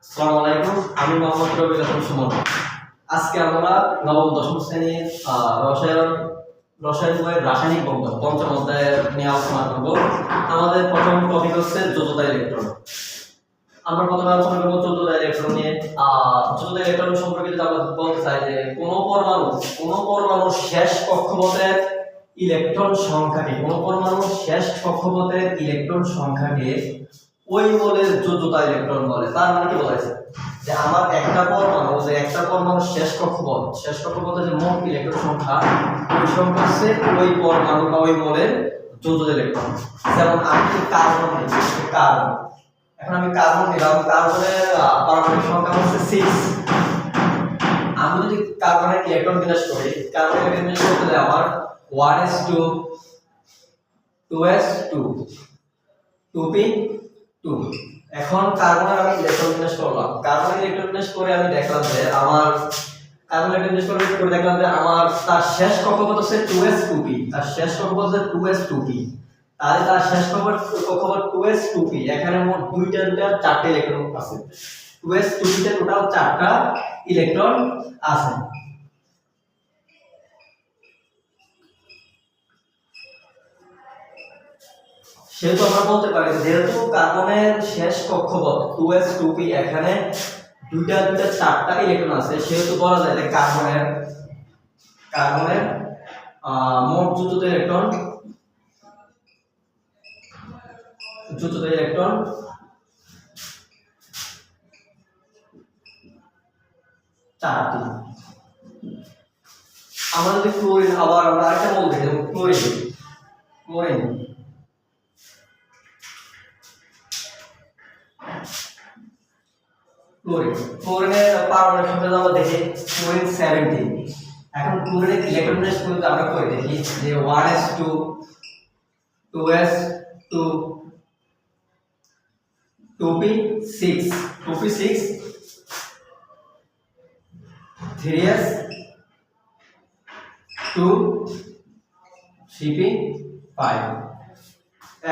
আসসালামু আলাইকুম, আমি মোহাম্মদ রবিউল হাসান সুমন। আজকে আমরা নবম দশম শ্রেণীর রসায়ন বইয়ের রাসায়নিক বন্ধন পঞ্চম অধ্যায় নিয়ে আলোচনা করব। আমাদের প্রথম টপিক হচ্ছে যোজ্যতা ইলেকট্রন। আমরা প্রথমে আলোচনা করবো যোজ্যতা ইলেকট্রন নিয়ে। যোজ্যতা ইলেকট্রন সম্পর্কে যদি আমরা বলতে চাই যে কোনো পরমাণুর শেষ কক্ষপথের ইলেকট্রন সংখ্যাকে ওই মোলের যোজ্যতা ইলেকট্রন বলে। তার মানে কি বলেছে যে আমার একটা পরমাণুর শেষ কক্ষপথের যে মোট ইলেকট্রন সংখ্যা, ওই সংখ্যা হচ্ছে ওই পরমাণু বা ওই মোলের যোজ্যতা ইলেকট্রন। যেমন আমি কার্বন এখন আমি কার্বন নিলাম, কার্বনের পারমাণবিক সংখ্যা হচ্ছে 6। আমি যদি কার্বনের ইলেকট্রন বিন্যাস করি, কার্বনের বিন্যাস করতে হলে আমার 1s2 2s2 2p2। এখন কার্বনের আমি ইলেকট্রন বিন্যাস করলাম, কার্বনের ইলেকট্রন বিন্যাস করে আমি দেখলাম যে আমার তার শেষ কক্ষপথ হচ্ছে 2s2p। তাহলে তার শেষ কক্ষপথ 2s2p। এখানে মোট দুইটা 4টে ইলেকট্রন আছে। 2s2p তে টোটাল 4টা ইলেকট্রন আছে। সেহেতু আমরা বলতে পারি যেহেতু কার্বনের শেষ কক্ষপথ 2s2p, এখানে দুইটা 4টা ইলেকট্রন আছে, সেহেতু বলা যায় যে কার্বনের মোট যোজ্যতা ইলেকট্রন 4টি। আমরা যদি ক্লোরিন, আবার আমরা আরেকটা মৌল দেখি, যেমন ক্লোরিনের পারমাণবিক সংখ্যা আমরা দেখি, ক্লোরিন 17। এখন ক্লোরিনের ইলেকট্রন বিন্যাস করতে আমরা করে দেখি যে 1s2 2s2 2p6 3s2 3p5।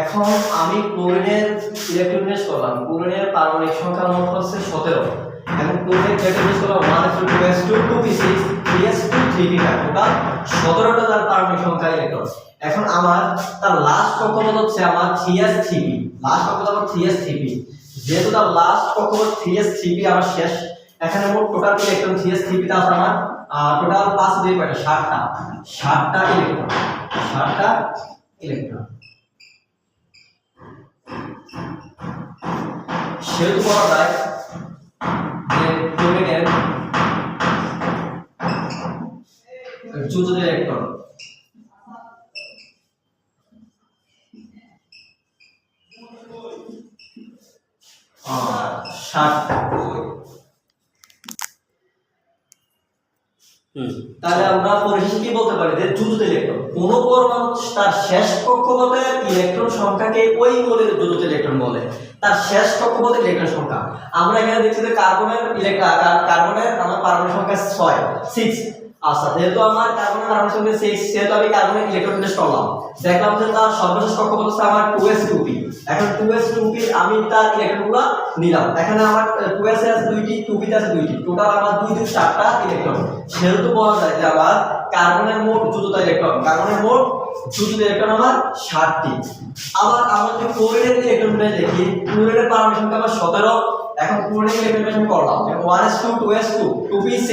এখন আমি ক্লোরিনের ইলেকট্রন বিন্যাস করলাম, ক্লোরিনের পারমাণবিক সংখ্যা মোট হচ্ছে 17। এখন ক্লোরিনের ইলেকট্রন বিন্যাস করলাম 1s2 2s2 2p6 3s2 3p5, total 17টা তার পারমাণবিক সংখ্যা ইলেকট্রন। এখন আমার তার লাস্ট কক্ষপথ হচ্ছে আমার 3s3p। যেহেতু তার লাস্ট কক্ষপথ 3s3p আমার শেষ, এখানে মোট টোটাল ইলেকট্রন 3s3p তে আছে আমার টোটাল 5 2 কয়টা 7টা ইলেকট্রন। সেহেতু বলা যায় যে ক্লোরিনের যোজ্যতা ইলেকট্রন 7টা। তাহলে আমরা পরিশেষে কি বলতে পারি যে যোজ্যতা ইলেকট্রন কোন পরমাণু তার শেষ কক্ষপথের ইলেকট্রন সংখ্যাকে ওই মোলের যোজ্যতা ইলেকট্রন বলে। তার শেষ কক্ষপথের ইলেকট্রন সংখ্যা আমরা এখানে দেখছি যে কার্বনের আমার পারমাণবিক সংখ্যা 6। আচ্ছা, যেহেতু আমার কার্বনের পারমাণবিক সংখ্যা 6, সেহেতু আমি কার্বনের ইলেকট্রন বিন্যাস করলাম, দেখলাম যে তার সর্বশেষ কক্ষপথ হচ্ছে আমার 2s2p। এখন 2s2p আমি তার ইলেকট্রনগুলো নিলাম, এখানে আমার 2s এ আছে 2টি, 2p তে আছে 2টি, টোটাল আমার 2 2 4টা ইলেকট্রন। সেহেতু বলা যায় যে আবার কার্বনের মোট যোজ্যতা ইলেকট্রন আমার 7টি। আবার আমরা যদি ক্লোরিনের ইলেকট্রনটা দেখি, ক্লোরিনের পারমাণবিক সংখ্যা আমার 17। এখন ক্লোরিনের ইলেকট্রন বিন্যাস করলাম 1s2 2s2 2p6,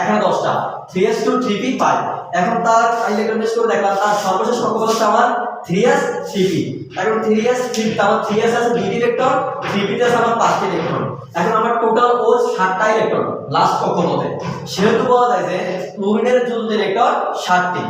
এখানে 10টা 3s2 3p5। এখন তার ইলেকট্রন বিন্যাস করে দেখলাম তার সর্বশেষ কক্ষপথ হচ্ছে আমার 3s3p। এখন 3s3 আমার 3s আছে 2টি ইলেকট্রন, 3p তে আছে আমার 5টি ইলেকট্রন। এখন আমার টোটাল ও 7টা ইলেকট্রন লাস্ট কক্ষপথে। সেহেতু বলা যায় যে ক্লোরিনের যোজ্যতা ইলেকট্রন 7টি।